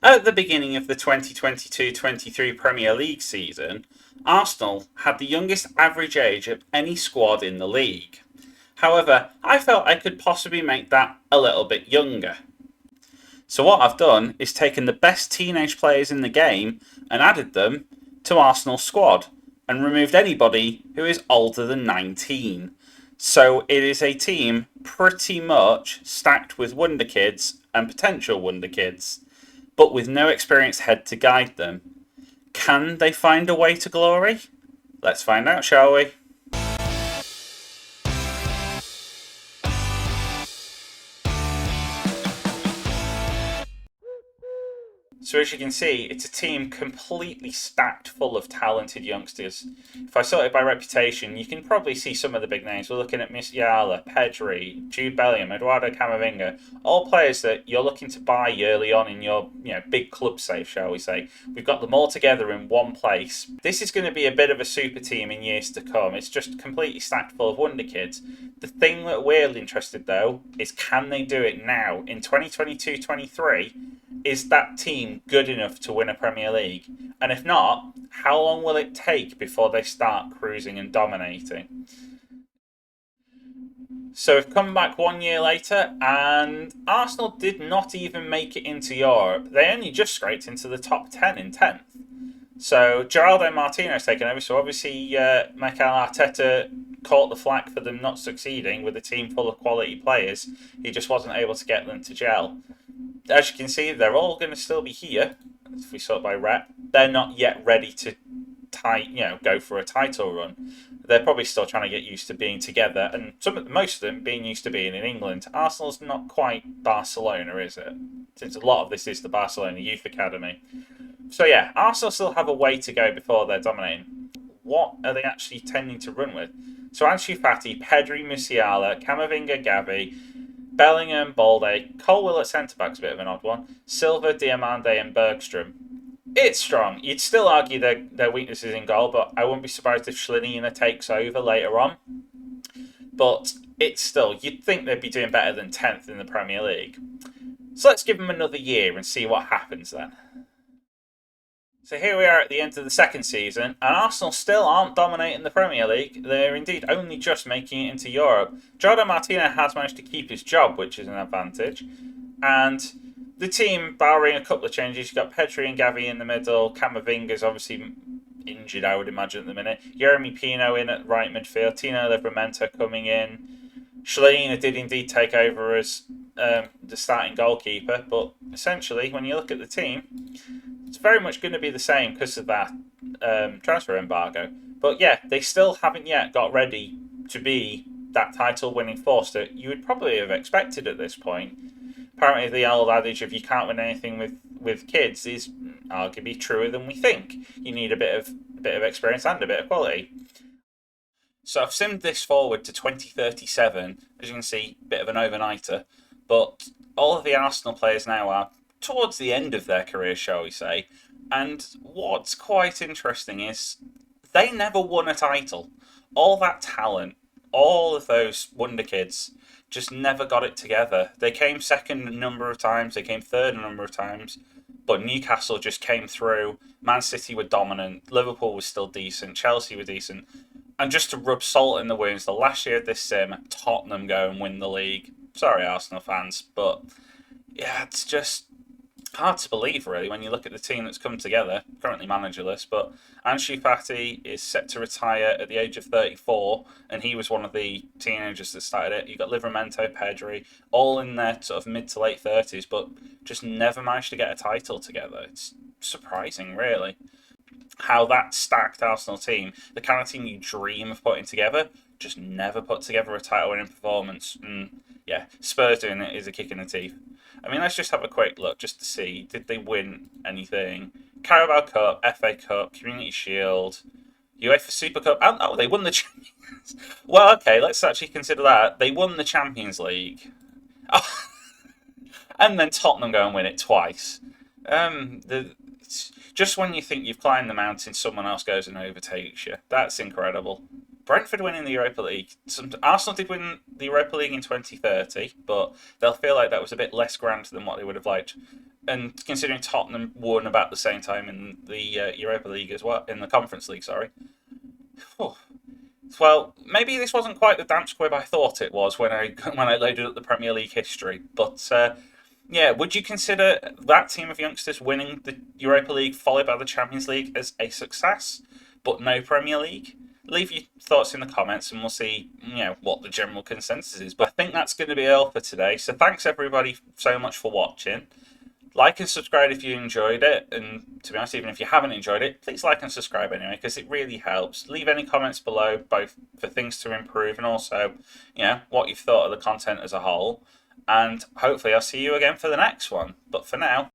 At the beginning of the 2022-23 Premier League season, Arsenal had the youngest average age of any squad in the league. However, I felt I could possibly make that a little bit younger. So what I've done is taken the best teenage players in the game and added them to Arsenal's squad and removed anybody who is older than 19. So it is a team pretty much stacked with wonderkids and potential wonderkids, but with no experienced head to guide them. Can they find a way to glory? Let's find out, shall we? So as you can see, it's a team completely stacked full of talented youngsters. If I sort it by reputation, you can probably see some of the big names. We're looking at Musiala, Pedri, Jude Bellingham, Eduardo Camavinga, all players that you're looking to buy early on in your big club safe, shall we say. We've got them all together in one place. This is going to be a bit of a super team in years to come. It's just completely stacked full of wonder kids. The thing that we're interested though is, can they do it now in 2022-23? Is that team good enough to win a Premier League? And if not, how long will it take before they start cruising and dominating? So we've come back 1 year later, and Arsenal did not even make it into Europe. They only just scraped into the top 10 in 10th. So Geraldo Martino's taken over. So obviously, Mikel Arteta caught the flack for them not succeeding with a team full of quality players. He just wasn't able to get them to gel. As you can see, they're all going to still be here. If we sort by rep, they're not yet ready to go for a title run. They're probably still trying to get used to being together, and most of them being used to being in England. Arsenal's not quite Barcelona, is it? Since a lot of this is the Barcelona Youth Academy. So yeah, Arsenal still have a way to go before they're dominating. What are they actually tending to run with? So Ansu Fati, Pedri, Musiala, Camavinga, Gavi, Bellingham, Balde, Colwill at centre-back's a bit of an odd one, Silva, Diamande and Bergstrom. It's strong. You'd still argue their weaknesses in goal, but I wouldn't be surprised if Schlenina takes over later on. But it's still, you'd think they'd be doing better than 10th in the Premier League. So let's give them another year and see what happens then. So here we are at the end of the second season, and Arsenal still aren't dominating the Premier League. They're indeed only just making it into Europe. Jordan Martino has managed to keep his job, which is an advantage. And the team, barring a couple of changes, you've got Pedri and Gavi in the middle. Camavinga's obviously injured, I would imagine, at the minute. Jeremy Pino in at right midfield. Tino Livramento coming in. Schleiner did indeed take over as the starting goalkeeper, but essentially, when you look at the team, it's very much going to be the same because of that transfer embargo. But yeah, they still haven't yet got ready to be that title-winning force that you would probably have expected at this point. Apparently, the old adage of you can't win anything with kids is arguably truer than we think. You need a bit of experience and a bit of quality. So I've simmed this forward to 2037. As you can see, a bit of an overnighter. But all of the Arsenal players now are towards the end of their career, shall we say. And what's quite interesting is they never won a title. All that talent, all of those wonder kids, just never got it together. They came second a number of times, they came third a number of times, but Newcastle just came through. Man City were dominant, Liverpool was still decent, Chelsea were decent. And just to rub salt in the wounds, the last year of this sim, Tottenham go and win the league. Sorry, Arsenal fans, but yeah, it's just hard to believe, really, when you look at the team that's come together, currently managerless. But Ansu Fati is set to retire at the age of 34, and he was one of the teenagers that started it. You've got Livramento, Pedri, all in their sort of mid to late 30s, but just never managed to get a title together. It's surprising, really, how that stacked Arsenal team, the kind of team you dream of putting together, just never put together a title-winning performance. And yeah, Spurs doing it is a kick in the teeth. I mean, let's just have a quick look just to see, did they win anything? Carabao Cup, FA Cup, Community Shield, UEFA Super Cup, and oh, they won the Champions. Well, okay, let's actually consider that. They won the Champions League. Oh, and then Tottenham go and win it twice. Just when you think you've climbed the mountain, someone else goes and overtakes you. That's incredible. Brentford winning the Europa League. Arsenal did win the Europa League in 2030, but they'll feel like that was a bit less grand than what they would have liked. and considering Tottenham won about the same time in the Europa League as well, in the Conference League, sorry. Whew. Well, maybe this wasn't quite the damp squib I thought it was when I loaded up the Premier League history. But yeah, would you consider that team of youngsters winning the Europa League followed by the Champions League as a success, but no Premier League? Leave your thoughts in the comments, and we'll see what the general consensus is. But I think that's going to be all for today. So thanks everybody so much for watching. Like and subscribe if you enjoyed it, and to be honest, even if you haven't enjoyed it, please like and subscribe anyway, because it really helps. Leave any comments below, both for things to improve and also, what you've thought of the content as a whole. And hopefully I'll see you again for the next one. But for now,